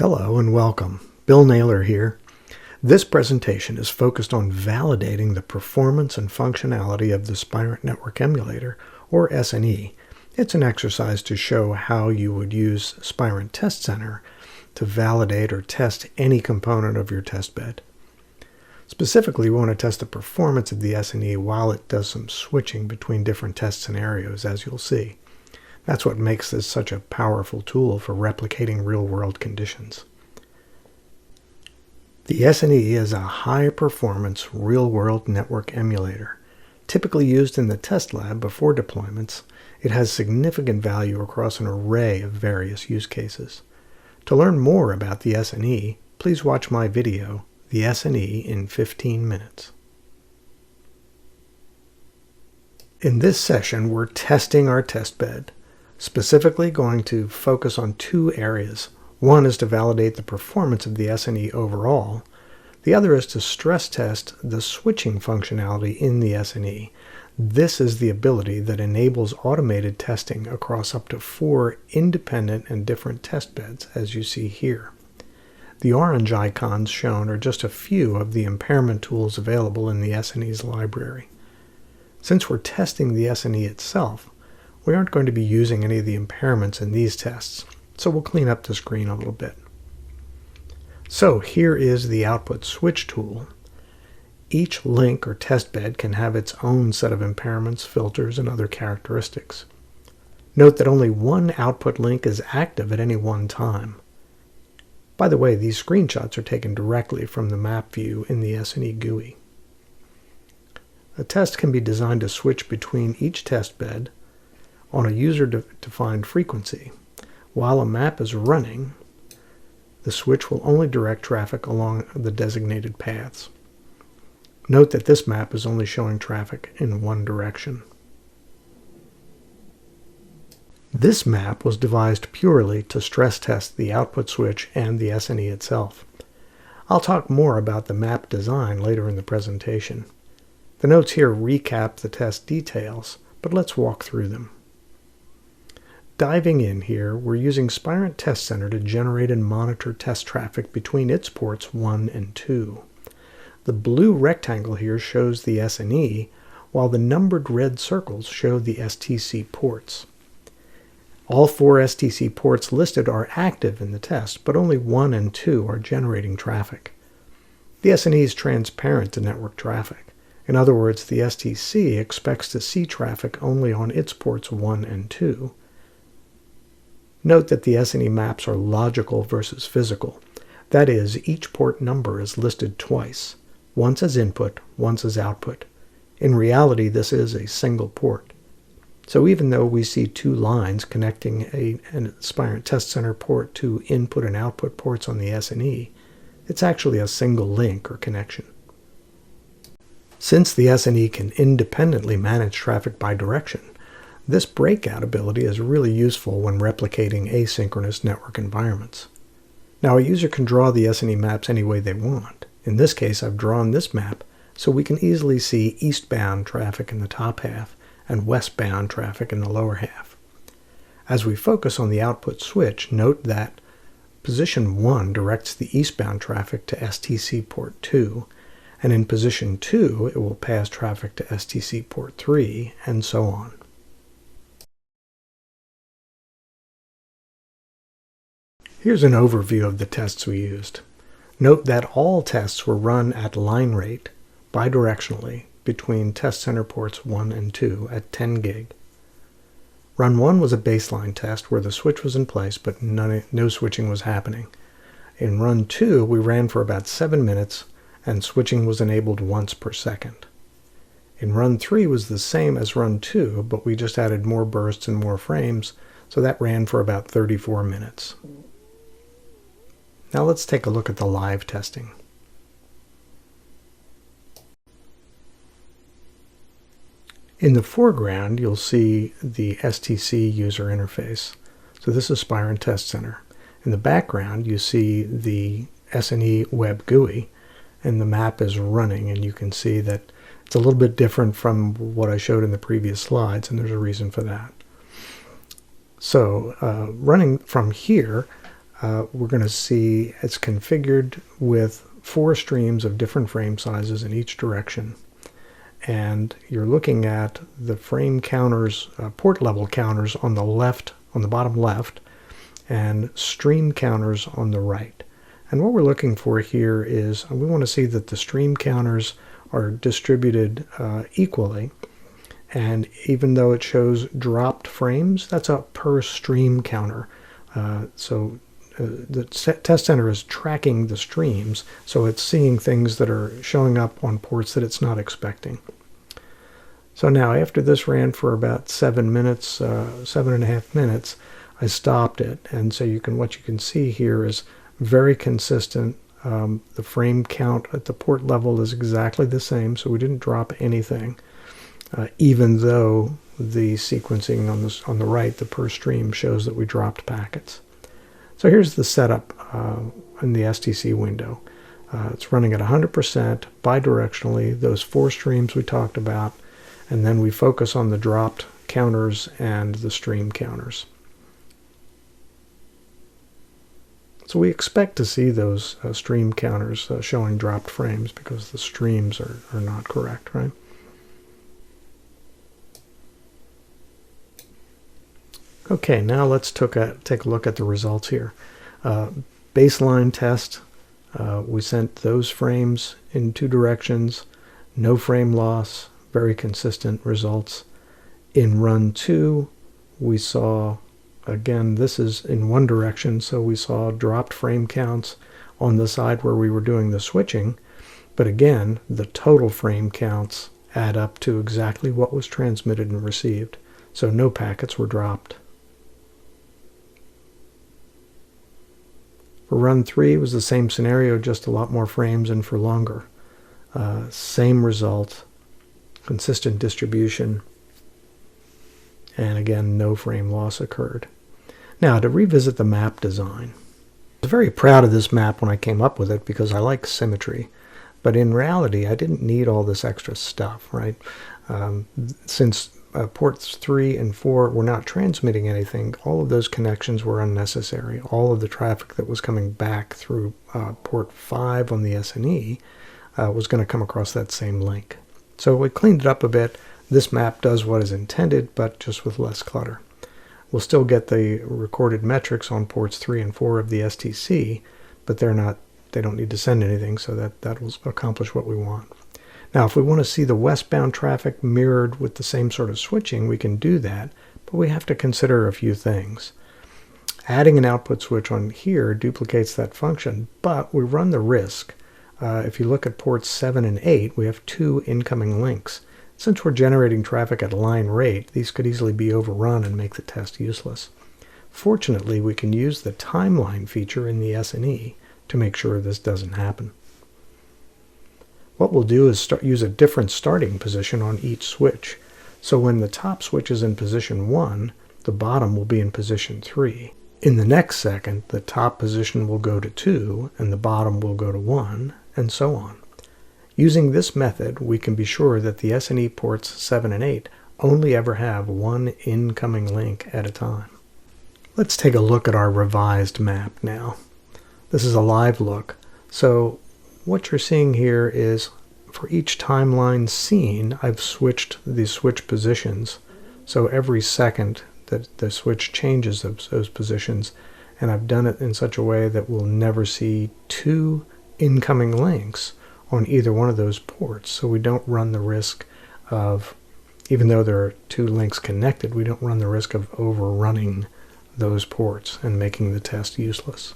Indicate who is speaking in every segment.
Speaker 1: Hello and welcome. Bill Naylor here. This presentation is focused on validating the performance and functionality of the Spirent Network Emulator, or SNE. It's an exercise to show how you would use Spirent TestCenter to validate or test any component of your test bed. Specifically, we want to test the performance of the SNE while it does some switching between different test scenarios, as you'll see. That's what makes this such a powerful tool for replicating real-world conditions. The SNE is a high-performance real-world network emulator. Typically used in the test lab before deployments, it has significant value across an array of various use cases. To learn more about the SNE, please watch my video, The SNE in 15 Minutes. In this session, we're testing our test bed. Specifically going to focus on two areas. One is to validate the performance of the SNE overall. The other is to stress test the switching functionality in the SNE. This is the ability that enables automated testing across up to 4 independent and different test beds, as you see here. The orange icons shown are just a few of the impairment tools available in the SNE's library. Since we're testing the SNE itself, we aren't going to be using any of the impairments in these tests, so we'll clean up the screen a little bit. So here is the output switch tool. Each link or test bed can have its own set of impairments, filters, and other characteristics. Note that only one output link is active at any one time. By the way, these screenshots are taken directly from the map view in the SNE GUI. A test can be designed to switch between each test bed on a user-defined frequency. While a map is running, the switch will only direct traffic along the designated paths. Note that this map is only showing traffic in one direction. This map was devised purely to stress test the output switch and the SNE itself. I'll talk more about the map design later in the presentation. The notes here recap the test details, but let's walk through them. Diving in here, we're using Spirent TestCenter to generate and monitor test traffic between its ports 1 and 2. The blue rectangle here shows the SNE, while the numbered red circles show the STC ports. All 4 STC ports listed are active in the test, but only 1 and 2 are generating traffic. The SNE is transparent to network traffic. In other words, the STC expects to see traffic only on its ports 1 and 2. Note that the SNE maps are logical versus physical. That is, each port number is listed twice, once as input, once as output. In reality, this is a single port. So even though we see 2 lines connecting a Spirent TestCenter port to input and output ports on the SNE, it's actually a single link or connection. Since the SNE can independently manage traffic by direction, this breakout ability is really useful when replicating asynchronous network environments. Now, a user can draw the SNE maps any way they want. In this case, I've drawn this map so we can easily see eastbound traffic in the top half and westbound traffic in the lower half. As we focus on the output switch, note that position 1 directs the eastbound traffic to STC port 2, and in position 2 it will pass traffic to STC port 3, and so on. Here's an overview of the tests we used. Note that all tests were run at line rate, bidirectionally, between test center ports 1 and 2 at 10 gig. Run 1 was a baseline test where the switch was in place but no switching was happening. In run 2, we ran for about 7 minutes and switching was enabled once per second. In run 3 was the same as run 2, but we just added more bursts and more frames, so that ran for about 34 minutes. Now let's take a look at the live testing. In the foreground, you'll see the STC user interface. So this is Spirent TestCenter. In the background, you see the SNE web GUI, and the map is running, and you can see that it's a little bit different from what I showed in the previous slides, and there's a reason for that. So running from here, we're going to see it's configured with 4 streams of different frame sizes in each direction. And you're looking at the frame counters, port level counters on the left, on the bottom left, and stream counters on the right. And what we're looking for here is we want to see that the stream counters are distributed equally. And even though it shows dropped frames, that's a per stream counter. The test center is tracking the streams, so it's seeing things that are showing up on ports that it's not expecting. So now, after this ran for about 7 minutes, 7.5 minutes, I stopped it. And so what you can see here is very consistent. The frame count at the port level is exactly the same, so we didn't drop anything, even though the sequencing on the right, the per stream, shows that we dropped packets. So here's the setup in the STC window. It's running at 100% bidirectionally, those 4 streams we talked about, and then we focus on the dropped counters and the stream counters. So we expect to see those stream counters showing dropped frames because the streams are not correct, right? Okay, now let's take a look at the results here. Baseline test, we sent those frames in 2 directions, no frame loss, very consistent results. In run 2, we saw, again, this is in 1 direction, so we saw dropped frame counts on the side where we were doing the switching, but again, the total frame counts add up to exactly what was transmitted and received, so no packets were dropped. For run 3, it was the same scenario, just a lot more frames and for longer. Same result, consistent distribution, and again, no frame loss occurred. Now, to revisit the map design. I was very proud of this map when I came up with it because I like symmetry, but in reality, I didn't need all this extra stuff, right? Since ports 3 and 4 were not transmitting anything, all of those connections were unnecessary. All of the traffic that was coming back through port 5 on the SNE was going to come across that same link. So we cleaned it up a bit. This map does what is intended, but just with less clutter. We'll still get the recorded metrics on ports 3 and 4 of the STC, but they don't need to send anything, so that will accomplish what we want. Now, if we want to see the westbound traffic mirrored with the same sort of switching, we can do that, but we have to consider a few things. Adding an output switch on here duplicates that function, but we run the risk. If you look at ports 7 and 8, we have 2 incoming links. Since we're generating traffic at line rate, these could easily be overrun and make the test useless. Fortunately, we can use the timeline feature in the SNE to make sure this doesn't happen. What we'll do is use a different starting position on each switch. So when the top switch is in position 1, the bottom will be in position 3. In the next second, the top position will go to 2, and the bottom will go to 1, and so on. Using this method, we can be sure that the SNE ports 7 and 8 only ever have 1 incoming link at a time. Let's take a look at our revised map now. This is a live look. So what you're seeing here is for each timeline seen, I've switched the switch positions. So every second that the switch changes those positions, and I've done it in such a way that we'll never see 2 incoming links on either one of those ports. So we don't run the risk of, even though there are 2 links connected, we don't run the risk of overrunning those ports and making the test useless.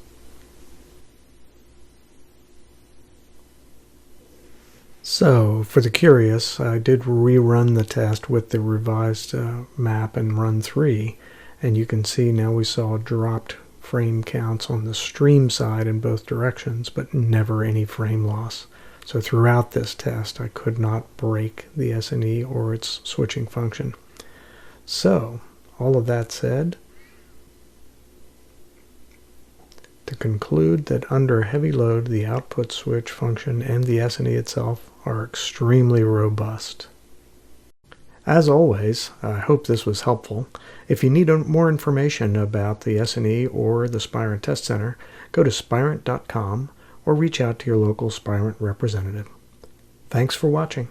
Speaker 1: So, for the curious, I did rerun the test with the revised map in run 3, and you can see now we saw dropped frame counts on the stream side in both directions, but never any frame loss. So throughout this test, I could not break the SNE or its switching function. So, all of that said, to conclude that under heavy load, the output switch function and the SNE itself are extremely robust. As always, I hope this was helpful. If you need more information about the S&E or the Spirent Test Center, go to spirent.com or reach out to your local Spirent representative. Thanks for watching.